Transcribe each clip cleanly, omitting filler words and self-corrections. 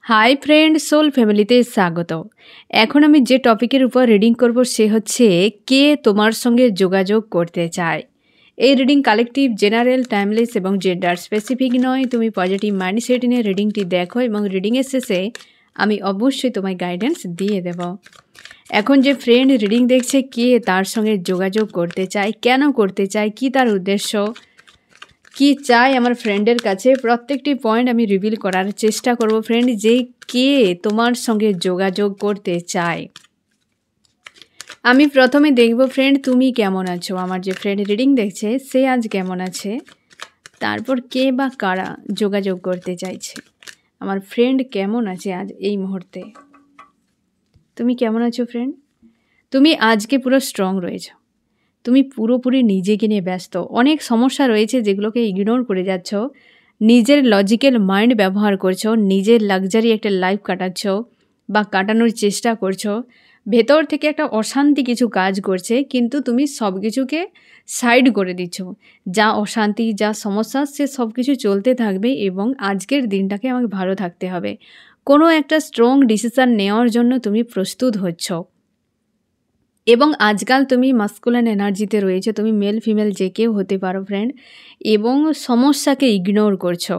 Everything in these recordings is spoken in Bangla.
হাই ফ্রেন্ড, সোল ফ্যামিলিতে স্বাগত। এখন আমি যে টপিকের উপর রিডিং করব সে হচ্ছে কে তোমার সঙ্গে যোগাযোগ করতে চায়। এই রিডিং কালেকটিভ, জেনারেল, টাইমলেস এবং জেন্ডার স্পেসিফিক নয়। তুমি পজিটিভ মাইন্ডসেট নিয়ে রিডিংটি দেখো এবং রিডিংয়ের শেষে আমি অবশ্যই তোমায় গাইডেন্স দিয়ে দেব। এখন যে ফ্রেন্ড রিডিং দেখছে, কে তার সঙ্গে যোগাযোগ করতে চায়, কেন করতে চায়, কি তার উদ্দেশ্য, কি চাই আমার ফ্রেন্ডের কাছে, প্রত্যেকটি পয়েন্ট আমি রিভিল করার চেষ্টা করব ফ্রেন্ড, যে কে তোমার সঙ্গে যোগাযোগ করতে চায়। আমি প্রথমে দেখব ফ্রেন্ড তুমি কেমন আছো। আমার যে ফ্রেন্ড রিডিং দেখছে সে আজ কেমন আছে, তারপর কে বা কারা যোগাযোগ করতে চাইছে। আমার ফ্রেন্ড কেমন আছে আজ এই মুহূর্তে। তুমি কেমন আছো ফ্রেন্ড? তুমি আজকে পুরো স্ট্রং রয়েছো। তুমি পুরোপুরি নিজেকে নিয়ে ব্যস্ত। অনেক সমস্যা রয়েছে যেগুলোকে ইগনোর করে যাচ্ছ। নিজের লজিক্যাল মাইন্ড ব্যবহার করছো, নিজের লাক্সারি একটা লাইফ কাটাচ্ছ বা কাটানোর চেষ্টা করছো। ভেতর থেকে একটা অশান্তি কিছু কাজ করছে, কিন্তু তুমি সব কিছুকে সাইড করে দিচ্ছ। যা অশান্তি, যা সমস্যা, সে সব কিছু চলতে থাকবে এবং আজকের দিনটাকে আমাকে ভালো থাকতে হবে। কোনো একটা স্ট্রং ডিসিশান নেওয়ার জন্য তুমি প্রস্তুত হচ্ছ এবং আজকাল তুমি মাস্কুলান এনার্জিতে রয়েছে। তুমি মেল ফিমেল যে কেউ হতে পারো ফ্রেন্ড, এবং সমস্যাকে ইগনোর করছো।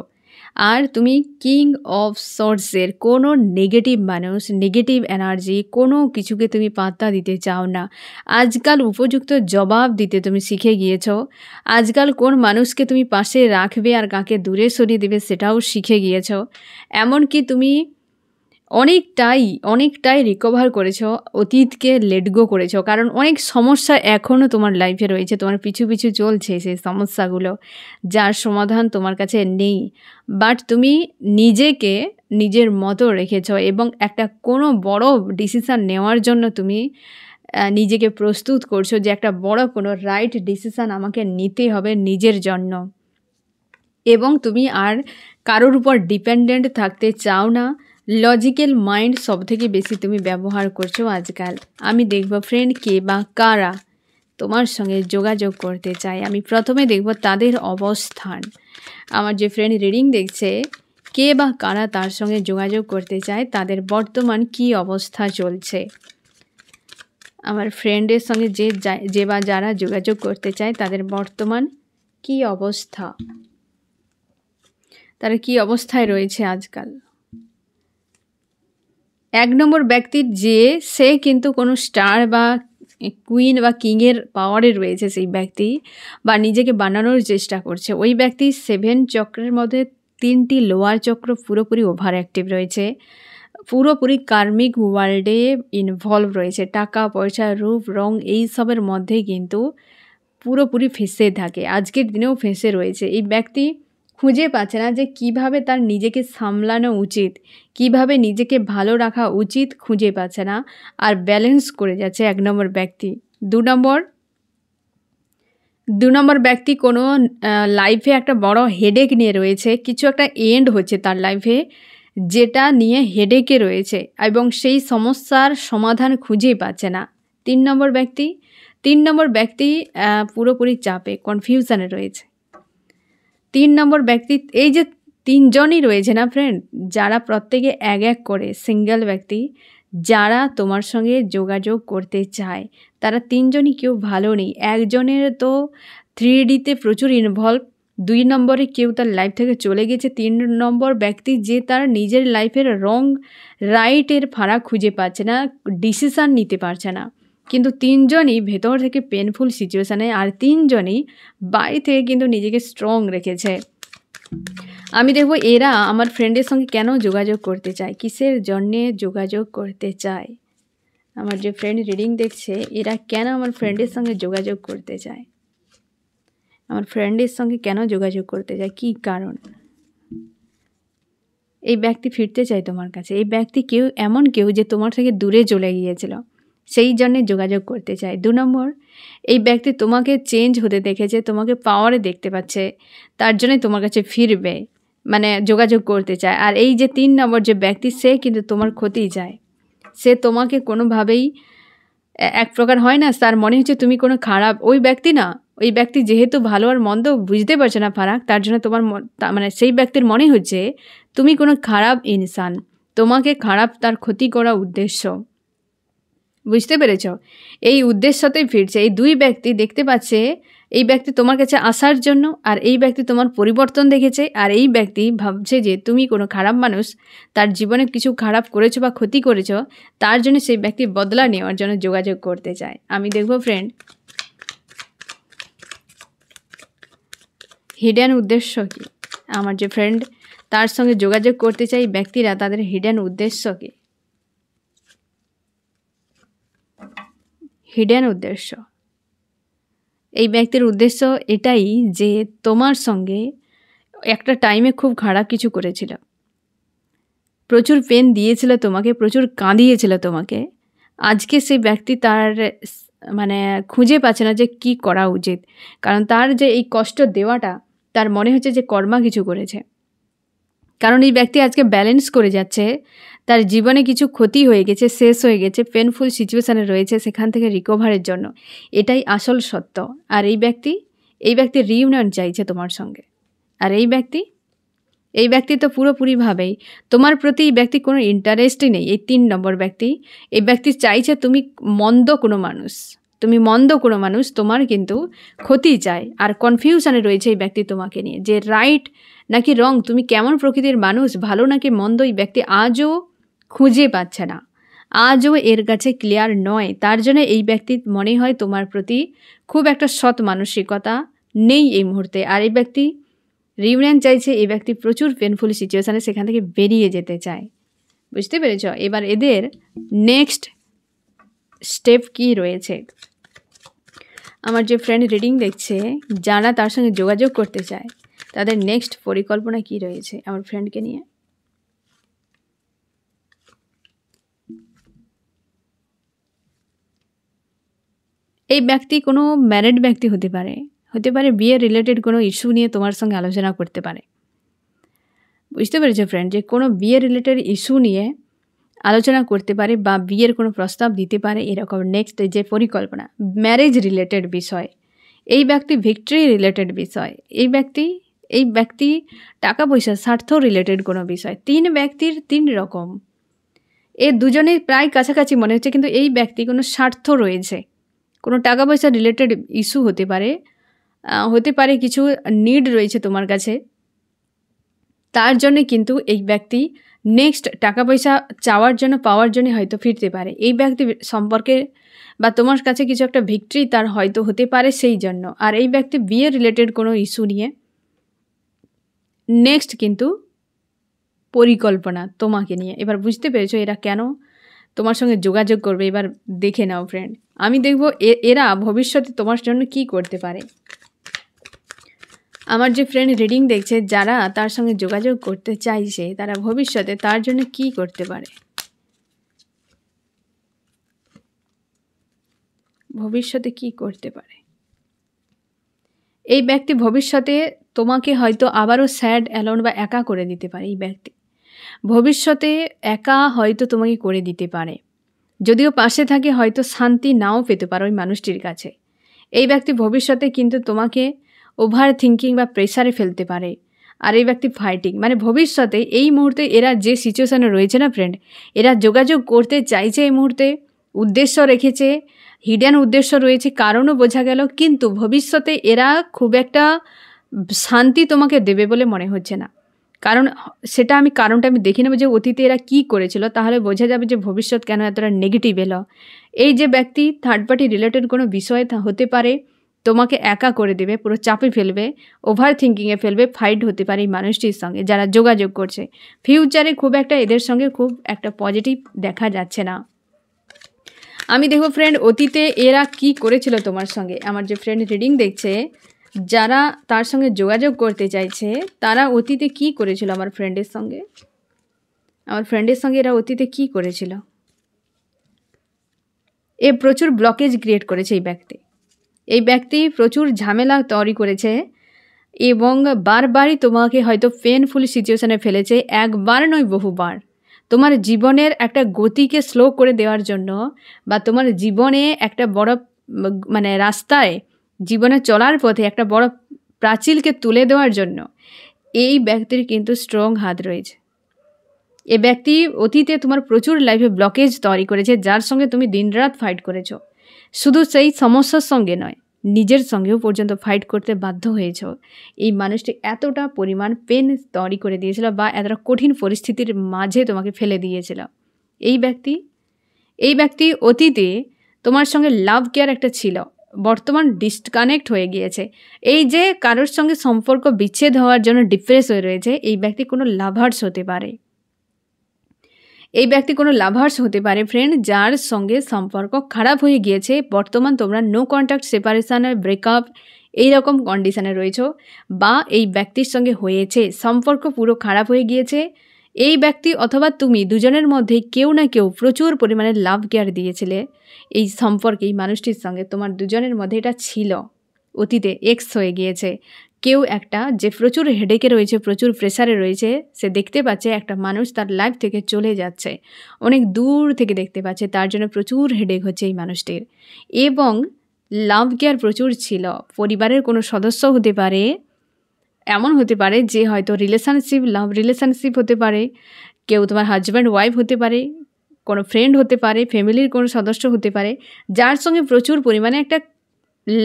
আর তুমি কিং অফ সর্টসের কোনো নেগেটিভ মানুষ, নেগেটিভ এনার্জি, কোনো কিছুকে তুমি পাত্তা দিতে চাও না। আজকাল উপযুক্ত জবাব দিতে তুমি শিখে গিয়েছো। আজকাল কোন মানুষকে তুমি পাশে রাখবে আর কাকে দূরে সরিয়ে দেবে সেটাও শিখে গিয়েছো। এমনকি তুমি অনেকটাই রিকভার করেছো, অতীতকে লেট গো করেছো। কারণ অনেক সমস্যা এখনও তোমার লাইফে রয়েছে, তোমার পিছু পিছু চলছে সেই সমস্যাগুলো, যার সমাধান তোমার কাছে নেই। বাট তুমি নিজেকে নিজের মতো রেখেছো এবং একটা কোনো বড় ডিসিশান নেওয়ার জন্য তুমি নিজেকে প্রস্তুত করছো যে একটা বড় কোনো রাইট ডিসিশান আমাকে নিতে হবে নিজের জন্য। এবং তুমি আর কারোর উপর ডিপেন্ডেন্ট থাকতে চাও না। লজিক্যাল মাইন্ড সবথেকে বেশি তুমি ব্যবহার করছো আজকাল। আমি দেখব ফ্রেন্ড কে বা কারা তোমার সঙ্গে যোগাযোগ করতে চায়। আমি প্রথমে দেখব তাদের অবস্থান। আমার যে ফ্রেন্ড রিডিং দেখছে, কে বা কারা তার সঙ্গে যোগাযোগ করতে চায়, তাদের বর্তমান কি অবস্থা চলছে। আমার ফ্রেন্ডের সঙ্গে যে বা যারা যোগাযোগ করতে চায় তাদের বর্তমান কি অবস্থা, তারা কি অবস্থায় রয়েছে আজকাল। 1 নম্বর ব্যক্তির যে সে কিন্তু কোনো স্টার বা কুইন বা কিংয়ের পাওয়ারে রয়েছে সেই ব্যক্তি, বা নিজেকে বানানোর চেষ্টা করছে। ওই ব্যক্তি 7 চক্রের মধ্যে 3টি লোয়ার চক্র পুরোপুরি ওভার অ্যাক্টিভ রয়েছে, পুরোপুরি কার্মিক ওয়ার্ল্ডে ইনভলভ রয়েছে। টাকা পয়সা, রূপ রং এইসবের মধ্যেই কিন্তু পুরোপুরি ফেঁসে থাকে। আজকের দিনেও ফেঁসে রয়েছে। এই ব্যক্তি খুঁজে পাচ্ছে না যে কিভাবে তার নিজেকে সামলানো উচিত, কিভাবে নিজেকে ভালো রাখা উচিত, খুঁজে পাচ্ছে না আর ব্যালেন্স করে যাচ্ছে 1 নম্বর ব্যক্তি। 2 নম্বর ব্যক্তি কোনো লাইফে একটা বড় হেডেক নিয়ে রয়েছে, কিছু একটা এন্ড হচ্ছে তার লাইফে যেটা নিয়ে হেডেকে রয়েছে এবং সেই সমস্যার সমাধান খুঁজে পাচ্ছে না। 3 নম্বর ব্যক্তি পুরোপুরি চাপে, কনফিউশনে রয়েছে। 3 নম্বর ব্যক্তি, এই যে 3 জনই রয়েছে না ফ্রেন্ড, যারা প্রত্যেকে এক করে সিঙ্গেল ব্যক্তি যারা তোমার সঙ্গে যোগাযোগ করতে চায়, তারা 3 জনই কেউ ভালো নেই। একজনের তো 3Dতে প্রচুর ইনভলভ, 2 নম্বরে কেউ তার লাইফ থেকে চলে গেছে, 3 নম্বর ব্যক্তি যে তার নিজের লাইফের রং রাইটের ফারাক খুঁজে পাচ্ছে না, ডিসিশান নিতে পারছে না। কিন্তু 3 জনই ভেতর থেকে পেনফুল সিচুয়েশানে, আর 3 জনই বাইরে থেকে কিন্তু নিজেকে স্ট্রং রেখেছে। আমি দেখব এরা আমার ফ্রেন্ডের সঙ্গে কেন যোগাযোগ করতে চায়, কিসের জন্যে যোগাযোগ করতে চায়। আমার যে ফ্রেন্ড রিডিং দেখছে, এরা কেন আমার ফ্রেন্ডের সঙ্গে যোগাযোগ করতে চায়, আমার ফ্রেন্ডের সঙ্গে কেন যোগাযোগ করতে চায়, কী কারণ। এই ব্যক্তি ফিরতে চায় তোমার কাছে। এই ব্যক্তি এমন কেউ যে তোমার থেকে দূরে চলে গিয়েছিল, সেই জন্যে যোগাযোগ করতে চায়। 2 নম্বর, এই ব্যক্তি তোমাকে চেঞ্জ হতে দেখেছে, তোমাকে পাওয়ারে দেখতে পাচ্ছে, তার জন্যই তোমার কাছে ফিরবে, মানে যোগাযোগ করতে চায়। আর এই যে 3 নম্বর যে ব্যক্তি, সে কিন্তু তোমার ক্ষতিই চায়। সে তোমাকে কোনোভাবেই, এক প্রকার হয় না, তার মনে হচ্ছে তুমি কোনো খারাপ, ওই ব্যক্তি না, ওই ব্যক্তি যেহেতু ভালো আর মন্দ বুঝতে পারছে না ফারাক, তার জন্য তোমার মানে সেই ব্যক্তির মনে হচ্ছে তুমি কোনো খারাপ ইনসান, তোমাকে খারাপ তার ক্ষতি করা উদ্দেশ্য। বুঝতে পেরেছ? এই উদ্দেশ্যতেই ফিরছে। এই দুই ব্যক্তি দেখতে পাচ্ছে, এই ব্যক্তি তোমার কাছে আসার জন্য, আর এই ব্যক্তি তোমার পরিবর্তন দেখেছে, আর এই ব্যক্তি ভাবছে যে তুমি কোনো খারাপ মানুষ, তার জীবনে কিছু খারাপ করেছো বা ক্ষতি করেছো, তার জন্য সেই ব্যক্তি বদলা নেওয়ার জন্য যোগাযোগ করতে চায়। আমি দেখব ফ্রেন্ড হিডেন উদ্দেশ্য কি। আমার যে ফ্রেন্ড তার সঙ্গে যোগাযোগ করতে চাই ব্যক্তিরা, তাদের হিডেন উদ্দেশ্য কি? হিডেন উদ্দেশ্য, এই ব্যক্তির উদ্দেশ্য এটাই যে তোমার সঙ্গে একটা টাইমে খুব খারাপ কিছু করেছিল, প্রচুর পেন দিয়েছিল তোমাকে, প্রচুর কাঁদিয়েছিল তোমাকে। আজকে সেই ব্যক্তি তার মানে খুঁজে পাচ্ছে না যে কি করা উচিত, কারণ তার যে এই কষ্ট দেওয়াটা তার মনে হচ্ছে যে কর্মা কিছু করেছে। কারণ এই ব্যক্তি আজকে ব্যালেন্স করে যাচ্ছে, তার জীবনে কিছু ক্ষতি হয়ে গেছে, শেষ হয়ে গেছে, পেনফুল সিচুয়েশানে রয়েছে, সেখান থেকে রিকভারের জন্য। এটাই আসল সত্য। আর এই ব্যক্তি রিইউনিয়ন চাইছে তোমার সঙ্গে। আর এই ব্যক্তি তো পুরোপুরিভাবেই তোমার প্রতি এই ব্যক্তি কোনো ইন্টারেস্টই নেই। এই 3 নম্বর ব্যক্তি, এই ব্যক্তি চাইছে তুমি মন্দ কোনো মানুষ, তোমার কিন্তু ক্ষতি চায়। আর কনফিউশনে রয়েছে এই ব্যক্তি তোমাকে নিয়ে, যে রাইট নাকি রং, তুমি কেমন প্রকৃতির মানুষ, ভালো নাকি মন্দ, এই ব্যক্তি আজও খুঁজে পাচ্ছে না, আজও এর কাছে ক্লিয়ার নয়। তার জন্য এই ব্যক্তির মনে হয় তোমার প্রতি খুব একটা সৎ মানসিকতা নেই এই মুহূর্তে। আর এই ব্যক্তি রিউনিয়ন চাইছে, এই ব্যক্তি প্রচুর পেনফুল সিচুয়েশানে সেখান থেকে বেরিয়ে যেতে চায়। বুঝতে পেরেছ? এবার এদের নেক্সট স্টেপ কি রয়েছে। আমার যে ফ্রেন্ড রিডিং দেখছে, যারা তার সঙ্গে যোগাযোগ করতে চায়, তাদের নেক্সট পরিকল্পনা কি রয়েছে আমার ফ্রেন্ডকে নিয়ে। এই ব্যক্তি কোনো ম্যারিড ব্যক্তি হতে পারে, বিয়ে রিলেটেড কোনো ইস্যু নিয়ে তোমার সঙ্গে আলোচনা করতে পারে। বুঝতে পেরেছো ফ্রেন্ড? যে কোনো বিয়ে রিলেটেড ইস্যু নিয়ে আলোচনা করতে পারে বা বিয়ের কোনো প্রস্তাব দিতে পারে। এরকম নেক্সট যে পরিকল্পনা, ম্যারেজ রিলেটেড বিষয়, এই ব্যক্তি ভিক্টরি রিলেটেড বিষয়, এই ব্যক্তি টাকা পয়সা স্বার্থ রিলেটেড কোনো বিষয়। 3 ব্যক্তির 3 রকম, এ দুজনেই প্রায় কাছাকাছি মনে হচ্ছে, কিন্তু এই ব্যক্তি কোনো স্বার্থ রয়েছে, কোনো টাকা পয়সা রিলেটেড ইস্যু হতে পারে, কিছু নিড রয়েছে তোমার কাছে, তার জন্যে কিন্তু এই ব্যক্তি নেক্সট টাকা পয়সা পাওয়ার জন্য হয়তো ফিরতে পারে। এই ব্যক্তি সম্পর্কে বা তোমার কাছে কিছু একটা ভিক্টরি তার হয়তো হতে পারে সেই জন্য। আর এই ব্যক্তি বিয়ে রিলেটেড কোনো ইস্যু নিয়ে নেক্সট কিন্তু পরিকল্পনা তোমাকে নিয়ে। এবার বুঝতে পেরেছো এরা কেন তোমার সঙ্গে যোগাযোগ করবে? এবার দেখে নাও ফ্রেন্ড। আমি দেখব এরা ভবিষ্যতে তোমার জন্য কি করতে পারে। আমার যে ফ্রেন্ড রিডিং দেখছে, যারা তার সঙ্গে যোগাযোগ করতে চাইছে, তারা ভবিষ্যতে তার জন্য কি করতে পারে। ভবিষ্যতে কি করতে পারে এই ব্যক্তি? ভবিষ্যতে তোমাকে হয়তো আবারও স্যাড, অ্যালোন বা একা করে দিতে পারে। এই ব্যক্তি ভবিষ্যতে একা হয়তো তোমাকে করে দিতে পারে, যদিও পাশে থাকে হয়তো শান্তি নাও পেতে পারো ওই মানুষটির কাছে। এই ব্যক্তি ভবিষ্যতে কিন্তু তোমাকে ওভার থিঙ্কিং বা প্রেসারে ফেলতে পারে। আর এই ব্যক্তি ফাইটিং, মানে ভবিষ্যতে এই মুহূর্তে এরা যে সিচুয়েশানে রয়েছে না ফ্রেন্ড, এরা যোগাযোগ করতে চাইছে এই মুহূর্তে, উদ্দেশ্য রেখেছে, হিডেন উদ্দেশ্য রয়েছে, কারণও বোঝা গেল, কিন্তু ভবিষ্যতে এরা খুব একটা শান্তি তোমাকে দেবে বলে মনে হচ্ছে না। কারণটা আমি দেখে নেব যে অতীতে এরা কী করেছিল, তাহলে বোঝা যাবে যে ভবিষ্যৎ কেন এতটা নেগেটিভ এলো। এই যে ব্যক্তি থার্ড পার্টি রিলেটেড কোনো বিষয় হতে পারে, তোমাকে একা করে দেবে, পুরো চাপে ফেলবে, ওভার থিঙ্কিংয়ে ফেলবে, ফাইট হতে পারে এই মানুষটির সঙ্গে যারা যোগাযোগ করছে। ফিউচারে খুব একটা এদের সঙ্গে খুব একটা পজিটিভ দেখা যাচ্ছে না। আমি দেখো ফ্রেন্ড, অতীতে এরা কি করেছিল তোমার সঙ্গে। আমার যে ফ্রেন্ড রিডিং দেখছে, যারা তার সঙ্গে যোগাযোগ করতে চাইছে, তারা অতীতে কি করেছিল আমার ফ্রেন্ডের সঙ্গে এরা অতীতে কি করেছিল। এ প্রচুর ব্লকেজ ক্রিয়েট করেছে এই ব্যক্তি প্রচুর ঝামেলা তৈরি করেছে এবং বারবারই তোমাকে হয়তো পেনফুল সিচুয়েশনে ফেলেছে, একবার নয় বহুবার। তোমার জীবনের একটা গতিকে স্লো করে দেওয়ার জন্য বা তোমার জীবনে একটা বড় রাস্তায় জীবনে চলার পথে একটা বড় প্রাচীরকে তুলে দেওয়ার জন্য এই ব্যক্তির কিন্তু স্ট্রং হাত রয়েছে। এ ব্যক্তি অতীতে তোমার প্রচুর লাইফে ব্লকেজ তৈরি করেছে, যার সঙ্গে তুমি দিনরাত ফাইট করেছো। শুধু সেই সমস্যার সঙ্গে নয়, নিজের সঙ্গেও পর্যন্ত ফাইট করতে বাধ্য হয়েছ। এই মানুষটি এতটা পরিমাণ পেন তৈরি করে দিয়েছিল বা এতটা কঠিন পরিস্থিতির মাঝে তোমাকে ফেলে দিয়েছিল। এই ব্যক্তি অতীতে তোমার সঙ্গে লাভ কেয়ার একটা ছিল, বর্তমান ডিসকানেক্ট হয়ে গিয়েছে। এই যে কারোর সঙ্গে সম্পর্ক বিচ্ছেদ হওয়ার জন্য ডিপ্রেস হয়ে রয়েছে, এই ব্যক্তি কোনো লাভার্স হতে পারে। এই ব্যক্তি কোনো লাভার্স হতে পারে ফ্রেন্ড, যার সঙ্গে সম্পর্ক খারাপ হয়ে গিয়েছে। বর্তমান তোমরা নো কন্ট্যাক্ট, সেপারেশান, ব্রেকআপ এইরকম কন্ডিশানে রয়েছ, বা এই ব্যক্তির সঙ্গে হয়েছে, সম্পর্ক পুরো খারাপ হয়ে গিয়েছে। এই ব্যক্তি অথবা তুমি দুজনের মধ্যে কেউ না কেউ প্রচুর পরিমাণে লাভ কেয়ার দিয়েছিলে এই সম্পর্কে। এই মানুষটির সঙ্গে তোমার দুজনের মধ্যে এটা ছিল, অতীতে এক্স হয়ে গিয়েছে। কেউ একটা যে প্রচুর হেডেকে রয়েছে, প্রচুর প্রেসারে রয়েছে, সে দেখতে পাচ্ছে একটা মানুষ তার লাইফ থেকে চলে যাচ্ছে, অনেক দূর থেকে দেখতে পাচ্ছে, তার জন্য প্রচুর হেডেক হচ্ছে এই মানুষটির। এবং লাভ কেয়ার প্রচুর ছিল। পরিবারের কোনো সদস্য হতে পারে, এমন হতে পারে যে হয়তো রিলেশনশিপ, লাভ রিলেশনশিপ হতে পারে, কেউ তোমার হাজব্যান্ড ওয়াইফ হতে পারে, কোনো ফ্রেন্ড হতে পারে, ফ্যামিলির কোনো সদস্য হতে পারে, যার সঙ্গে প্রচুর পরিমাণে একটা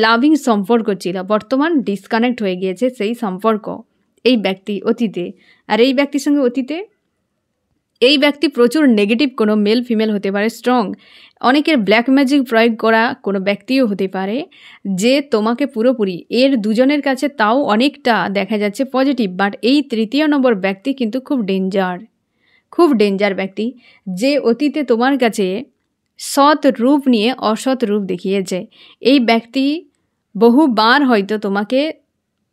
লাভিং সম্পর্ক ছিল। বর্তমান ডিসকানেক্ট হয়ে গিয়েছে সেই সম্পর্ক এই ব্যক্তি অতীতে। আর এই ব্যক্তির সঙ্গে অতীতে এই ব্যক্তি প্রচুর নেগেটিভ কোনো মেল ফিমেল হতে পারে, স্ট্রং, অনেকের ব্ল্যাক ম্যাজিক প্রয়োগ করা কোনো ব্যক্তিও হতে পারে, যে তোমাকে পুরোপুরি এর দুজনের কাছে তাও অনেকটা দেখা যাচ্ছে পজিটিভ। বাট এই তৃতীয় নম্বর ব্যক্তি কিন্তু খুব ডেঞ্জার ব্যক্তি, যে অতীতে তোমার কাছে সৎ রূপ নিয়ে অসৎ রূপ দেখিয়েছে। এই ব্যক্তি বহুবার হয়তো তোমাকে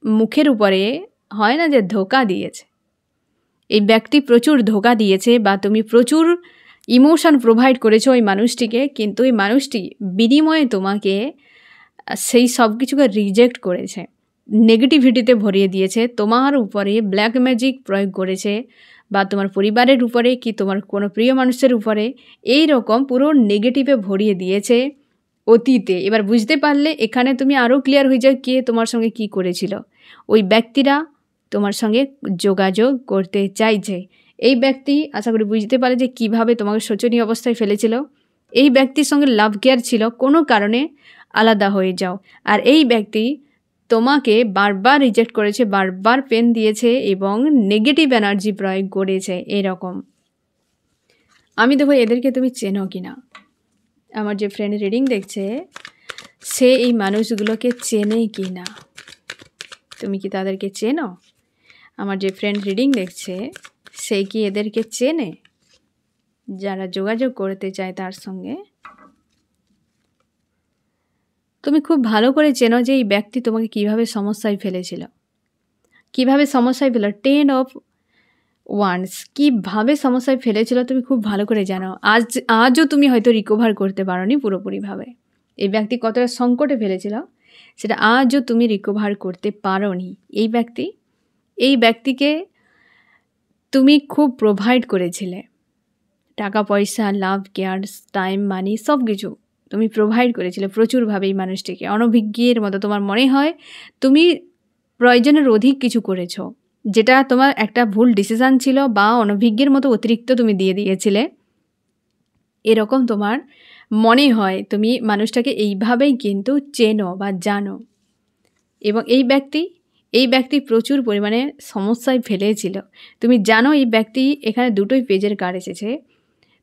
মুখের উপরে হয় না যে ধোকা দিয়েছে, এই ব্যক্তি প্রচুর ধোকা দিয়েছে, বা তুমি প্রচুর ইমোশন প্রোভাইড করেছো ওই মানুষটিকে, কিন্তু এই মানুষটি বিনিময়ে তোমাকে সেই সব কিছুকে রিজেক্ট করেছে, নেগেটিভিটিতে ভরিয়ে দিয়েছে, তোমার উপরে ব্ল্যাক ম্যাজিক প্রয়োগ করেছে, বা তোমার পরিবারের উপরে কি তোমার কোনো প্রিয় মানুষের উপরে এই রকম পুরো নেগেটিভে ভরিয়ে দিয়েছে অতীতে। এবার বুঝতে পারলে এখানে তুমি আরও ক্লিয়ার হয়ে যাও কে তোমার সঙ্গে কি করেছিল। ওই ব্যক্তিরা তোমার সঙ্গে যোগাযোগ করতে চাইছে। এই ব্যক্তি আশা করি বুঝতে পারে যে কিভাবে তোমাকে শোচনীয় অবস্থায় ফেলেছিল। এই ব্যক্তির সঙ্গে লাভ কেয়ার ছিল, কোনো কারণে আলাদা হয়ে যাও। আর এই ব্যক্তি তোমাকে বারবার রিজেক্ট করেছে, বারবার পেন দিয়েছে এবং নেগেটিভ এনার্জি প্রয়োগ করেছে। এরকম আমি দেখো এদেরকে তুমি চেনো কি না। আমার যে ফ্রেন্ড রিডিং দেখছে সে এই মানুষগুলোকে চেনে কি না, তুমি কি তাদেরকে চেনো? আমার যে ফ্রেন্ড রিডিং দেখছে সে কি এদেরকে চেনে, যারা যোগাযোগ করতে চায় তার সঙ্গে? তুমি খুব ভালো করে চেনো যে এই ব্যক্তি তোমাকে কিভাবে সমস্যায় ফেলেছিল, কিভাবে সমস্যায় ফেলো। 10 অফ ওয়ান্স কীভাবে সমস্যায় ফেলেছিল তুমি খুব ভালো করে জানো। আজও তুমি হয়তো রিকভার করতে পারোনি পুরোপুরিভাবে। এই ব্যক্তি কতটা সংকটে ফেলেছিল সেটা আজও তুমি রিকভার করতে পারোনি। এই ব্যক্তিকে তুমি খুব প্রোভাইড করেছিলে, টাকা পয়সা, লাভ কেয়ার, টাইম, মানি সব কিছু তুমি প্রোভাইড করেছিলে প্রচুরভাবে এই মানুষটিকে। অনভিজ্ঞের মতো তোমার মনে হয় তুমি প্রয়োজনের অধিক কিছু করেছো, যেটা তোমার একটা ভুল ডিসিশান ছিল, বা অনভিজ্ঞের মতো অতিরিক্ত তুমি দিয়ে দিয়েছিলে, এরকম তোমার মনে হয়। তুমি মানুষটাকে এইভাবেই কিন্তু চেনো বা জানো। এবং এই ব্যক্তি প্রচুর পরিমাণে সমস্যায় ফেলেছিল। তুমি জানো এই ব্যক্তি, এখানে দুটোই পেজের কার্ড এসেছে,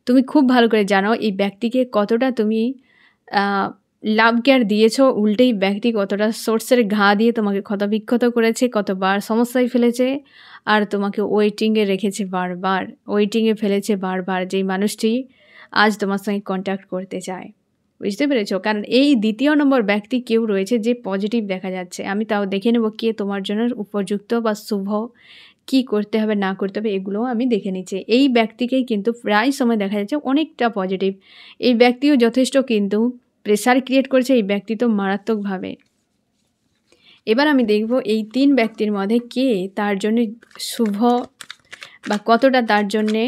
তুমি খুব ভালো করে জানো এই ব্যক্তিকে কতটা তুমি লাভ কেয়ার দিয়েছো, উল্টেই ব্যক্তি কতটা সোর্সের ঘা দিয়ে তোমাকে ক্ষতবিক্ষত করেছে, কতবার সমস্যায় ফেলেছে, আর তোমাকে ওয়েটিংয়ে রেখেছে বারবার, ওয়েটিংয়ে ফেলেছে বারবার, যেই মানুষটি আজ তোমার সঙ্গে কন্ট্যাক্ট করতে চায়। বুঝতে পেরেছো? কারণ এই দ্বিতীয় নম্বর ব্যক্তি কেউ রয়েছে যে পজিটিভ দেখা যাচ্ছে। আমি তাও দেখে নেব কে তোমার জন্য উপযুক্ত বা শুভ, কি করতে হবে না করতে হবে এগুলোও আমি দেখে নিচ্ছি। এই ব্যক্তিকেই কিন্তু প্রায় সময় দেখা যাচ্ছে অনেকটা পজিটিভ। এই ব্যক্তিও যথেষ্ট কিন্তু প্রেশার ক্রিয়েট করছে এই ব্যক্তি তো মারাত্মকভাবে। এবার আমি দেখব এই 3 ব্যক্তির মধ্যে কে তার জন্য শুভ বা কতটা তার জন্যে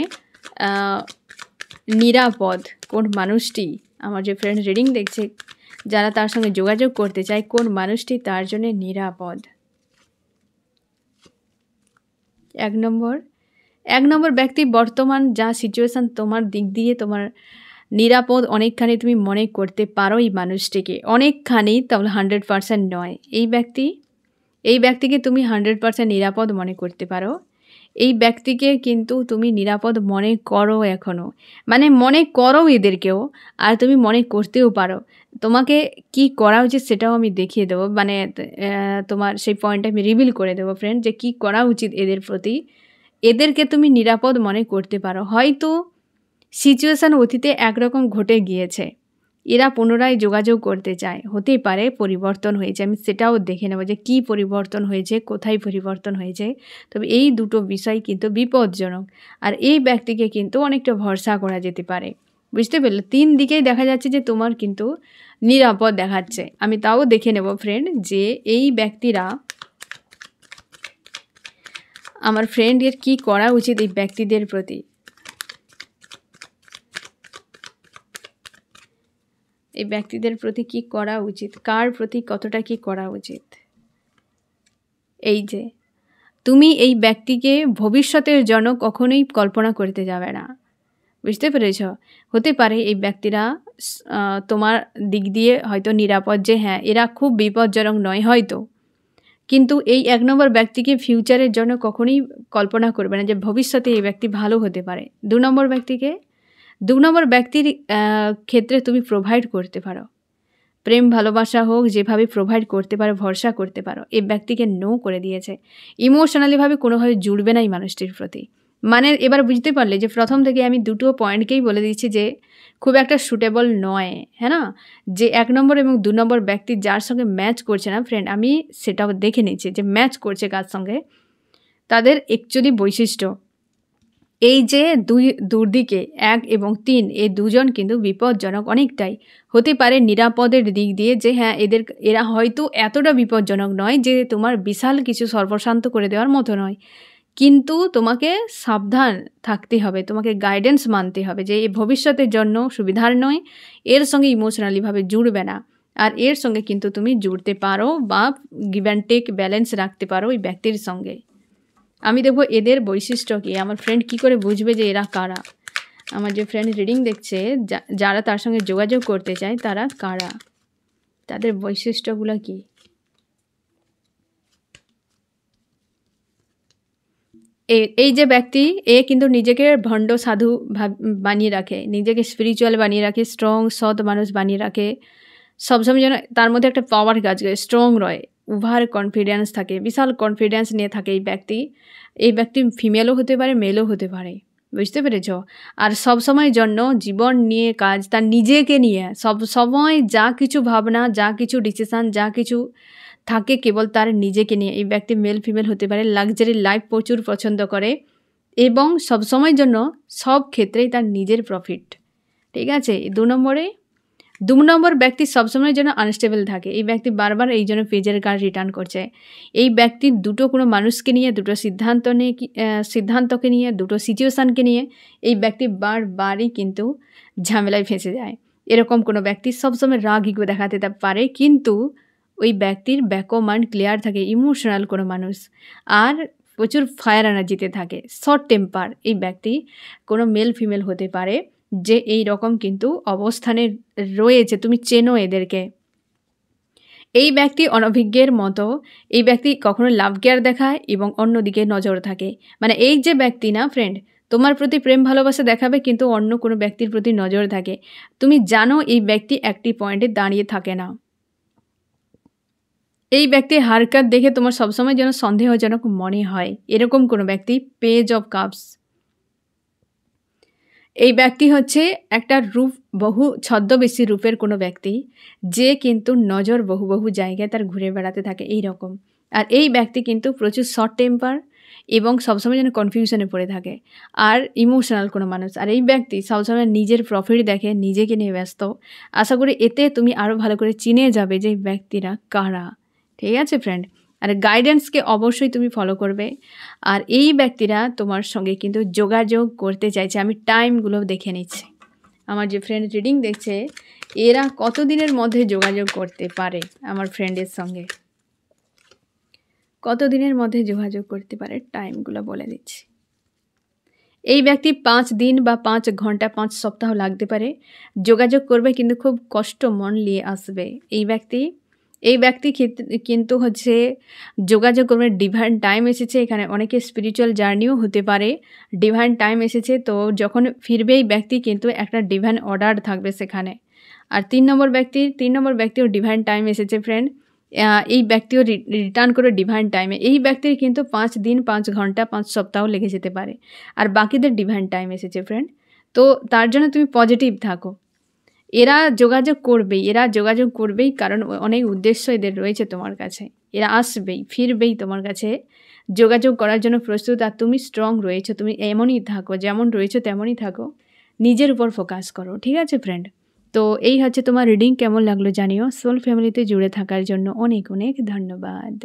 নিরাপদ। কোন মানুষটি, আমার যে ফ্রেন্ড রিডিং দেখছে যারা তার সঙ্গে যোগাযোগ করতে চায়, কোন মানুষটি তার জন্য নিরাপদ। 1 নম্বর 1 নম্বর ব্যক্তি বর্তমান যা সিচুয়েশান তোমার দিক দিয়ে তোমার নিরাপদ অনেকখানি তুমি মনে করতে পারো এই মানুষটিকে। অনেকখানি, তাহলে 100% নয়। এই ব্যক্তিকে তুমি 100% নিরাপদ মনে করতে পারো। এই ব্যক্তিকে কিন্তু তুমি নিরাপদ মনে করো এখনও, মানে মনে করো এদেরকেও, আর তুমি মনে করতেও পারো। তোমাকে কি করা উচিত সেটাও আমি দেখিয়ে দেবো, মানে তোমার সেই পয়েন্টটা আমি রিভিল করে দেবো ফ্রেন্ড, যে কি করা উচিত এদের প্রতি। এদেরকে তুমি নিরাপদ মনে করতে পারো। হয়তো সিচুয়েশান অতীতে একরকম ঘটে গিয়েছে, এরা পুনরায় যোগাযোগ করতে চায়, হতেই পারে পরিবর্তন হয়েছে। আমি সেটাও দেখে নেব যে কী পরিবর্তন হয়েছে, কোথায় পরিবর্তন হয়েছে। তবে এই দুটো বিষয় কিন্তু বিপজ্জনক, আর এই ব্যক্তিকে কিন্তু অনেকটা ভরসা করা যেতে পারে। বুঝতে পারলে? 3 দিকেই দেখা যাচ্ছে যে তোমার কিন্তু নিরাপদ দেখাচ্ছে। আমি তাও দেখে নেব ফ্রেন্ড যে এই ব্যক্তিরা, আমার ফ্রেন্ডের কি করা উচিত এই ব্যক্তিদের প্রতি। এই ব্যক্তিদের প্রতি কি করা উচিত, কার প্রতি কতটা কি করা উচিত। এই যে তুমি এই ব্যক্তিকে ভবিষ্যতের জন্য কখনোই কল্পনা করতে যাবে না। বুঝতে পেরেছ? হতে পারে এই ব্যক্তিরা তোমার দিক দিয়ে হয়তো নিরাপদ, যে হ্যাঁ এরা খুব বিপজ্জনক নয় হয়তো, কিন্তু এই 1 নম্বর ব্যক্তিকে ফিউচারের জন্য কখনোই কল্পনা করবে না যে ভবিষ্যতে এই ব্যক্তি ভালো হতে পারে। 2 নম্বর ব্যক্তির ক্ষেত্রে তুমি প্রোভাইড করতে পারো, প্রেম ভালোবাসা হোক, যেভাবে প্রোভাইড করতে পারো, ভরসা করতে পারো। এই ব্যক্তিকে নো করে দিয়েছে, ইমোশনালিভাবে কোনোভাবে জুড়বে না এই মানুষটির প্রতি। মানে এবার বুঝতে পারলে যে প্রথম থেকে আমি দুটো পয়েন্টকেই বলে দিচ্ছি যে খুব একটা সুটেবল নয়, হ্যাঁ না? যে 1 নম্বর এবং 2 নম্বর ব্যক্তি যার সঙ্গে ম্যাচ করছে না ফ্রেন্ড, আমি সেটাও দেখে নিচ্ছি যে ম্যাচ করছে কার সঙ্গে, তাদের অ্যাকচুয়ালি বৈশিষ্ট্য এই যে দুদিকে 1 এবং 3, এই দুজন কিন্তু বিপজ্জনক অনেকটাই। হতে পারে নিরাপদের দিক দিয়ে যে হ্যাঁ এরা হয়তো এতটা বিপজ্জনক নয় যে তোমার বিশাল কিছু সর্বশান্ত করে দেওয়ার মতো নয়, কিন্তু তোমাকে সাবধান থাকতে হবে, তোমাকে গাইডেন্স মানতে হবে যে এই ভবিষ্যতের জন্য সুবিধার নয়, এর সঙ্গে ইমোশনালিভাবে জুড়বে না। আর এর সঙ্গে কিন্তু তুমি জুড়তে পারো বা গিভ অ্যান্ড টেক ব্যালেন্স রাখতে পারো এই ব্যক্তির সঙ্গে। আমি দেখব এদের বৈশিষ্ট্য কী, আমার ফ্রেন্ড কি করে বুঝবে যে এরা কারা। আমার যে ফ্রেন্ড রিডিং দেখছে, যারা তার সঙ্গে যোগাযোগ করতে চায় তারা কারা, তাদের বৈশিষ্ট্যগুলো কী। এই যে ব্যক্তি, এ কিন্তু নিজেকে ভণ্ড সাধু বানিয়ে রাখে, নিজেকে স্পিরিচুয়াল বানিয়ে রাখে, স্ট্রং সৎ মানুষ বানিয়ে রাখে। সবসময় যেন তার মধ্যে একটা পাওয়ার কাজ করে, স্ট্রং রয়, ওভার কনফিডেন্স থাকে, বিশাল কনফিডেন্স নিয়ে থাকে এই ব্যক্তি ফিমেলও হতে পারে, মেলও হতে পারে। বুঝতে পেরেছ? আর সবসময়ের জন্য জীবন নিয়ে কাজ, তার নিজেকে নিয়ে সবসময় যা কিছু ভাবনা, যা কিছু ডিসিশান, যা কিছু থাকে কেবল তার নিজেকে নিয়ে। এই ব্যক্তি মেল ফিমেল হতে পারে, লাক্সারি লাইফ প্রচুর পছন্দ করে এবং সবসময়ের জন্য সব ক্ষেত্রেই তার নিজের প্রফিট। ঠিক আছে? 2 নম্বর ব্যক্তি সবসময়ের জন্য আনস্টেবল থাকে। এই ব্যক্তি বারবার এই জন্য পেজের কার্ড রিটার্ন করছে। এই ব্যক্তি দুটো কোনো মানুষকে নিয়ে, দুটো সিদ্ধান্তকে নিয়ে, দুটো সিচুয়েশানকে নিয়ে এই ব্যক্তি বারবারই কিন্তু ঝামেলায় ফেঁসে যায়। এরকম কোনো ব্যক্তি সবসময় রাগ ইগো দেখাতে পারে, কিন্তু ওই ব্যক্তির ব্যাক মাইন্ড ক্লিয়ার থাকে, ইমোশনাল কোনো মানুষ, আর প্রচুর ফায়ার এনার্জিতে থাকে, শর্ট টেম্পার। এই ব্যক্তি কোনো মেল ফিমেল হতে পারে যে এই রকম কিন্তু অবস্থানে রয়েছে, তুমি চেনো এদেরকে। এই ব্যক্তি অনভিজ্ঞের মতো, এই ব্যক্তি কখনো লাভ কেয়ার দেখায় এবং অন্যদিকে নজর থাকে। মানে এই যে ব্যক্তি না ফ্রেন্ড, তোমার প্রতি প্রেম ভালোবাসা দেখাবে কিন্তু অন্য কোনো ব্যক্তির প্রতি নজর থাকে। তুমি জানো এই ব্যক্তি একটি পয়েন্টে দাঁড়িয়ে থাকে না। এই ব্যক্তির হারকাত দেখে তোমার সবসময় যেন সন্দেহজনক মনে হয়, এরকম কোনো ব্যক্তি। পেজ অফ কাপস, এই ব্যক্তি হচ্ছে একটা ছদ্মবেশী রূপের কোনো ব্যক্তি, যে কিন্তু নজর বহু জায়গায় তার ঘুরে বেড়াতে থাকে এই রকম। আর এই ব্যক্তি কিন্তু প্রচুর শর্ট টেম্পার এবং সবসময় যেন কনফিউশনে পড়ে থাকে, আর ইমোশনাল কোনো মানুষ। আর এই ব্যক্তি সবসময় নিজের প্রফিট দেখে, নিজেকে নিয়ে ব্যস্ত। আশা করি এতে তুমি আরও ভালো করে চিনে যাবে যে এই ব্যক্তিরা কারা। ঠিক আছে ফ্রেন্ড? আর গাইডেন্সকে অবশ্যই তুমি ফলো করবে। আর এই ব্যক্তিরা তোমার সঙ্গে কিন্তু যোগাযোগ করতে চাইছে। আমি টাইমগুলো দেখে নিচ্ছি। আমার যে ফ্রেন্ড রিডিং দেখছে, এরা কতদিনের মধ্যে যোগাযোগ করতে পারে আমার ফ্রেন্ডের সঙ্গে, কতদিনের মধ্যে যোগাযোগ করতে পারে, টাইমগুলো বলে দিচ্ছি। এই ব্যক্তি 5 দিন বা 5 ঘন্টা 5 সপ্তাহ লাগতে পারে, যোগাযোগ করবে কিন্তু খুব কষ্ট মন নিয়ে আসবে। এই ব্যক্তি কিন্তু হচ্ছে যোগাযোগ করবে, ডিভাইন টাইম এসেছে, এখানে অনেকের স্পিরিচুয়াল জার্নিও হতে পারে। ডিভাইন টাইম এসেছে, তো যখন ফিরবে এই ব্যক্তি কিন্তু একটা ডিভাইন অর্ডার থাকবে সেখানে। আর 3 নম্বর ব্যক্তিও ডিভাইন টাইম এসেছে ফ্রেন্ড। এই ব্যক্তিও রিটার্ন করে ডিভাইন টাইমে। এই ব্যক্তির কিন্তু 5 দিন 5 ঘন্টা 5 সপ্তাহ লেগে যেতে পারে, আর বাকিদের ডিভাইন টাইম এসেছে ফ্রেন্ড। তো তার জন্য তুমি পজিটিভ থাকো। এরা যোগাযোগ করবেই, কারণ অনেক উদ্দেশ্য এদের রয়েছে তোমার কাছে। এরা আসবেই, ফিরবেই তোমার কাছে, যোগাযোগ করার জন্য প্রস্তুত। আর তুমি স্ট্রং রয়েছো, তুমি এমনই থাকো, যেমন রয়েছো তেমনই থাকো, নিজের উপর ফোকাস করো, ঠিক আছে ফ্রেন্ড? তো এই হচ্ছে তোমার রিডিং। কেমন লাগলো জানিও। সোল ফ্যামিলিতে জুড়ে থাকার জন্য অনেক অনেক ধন্যবাদ।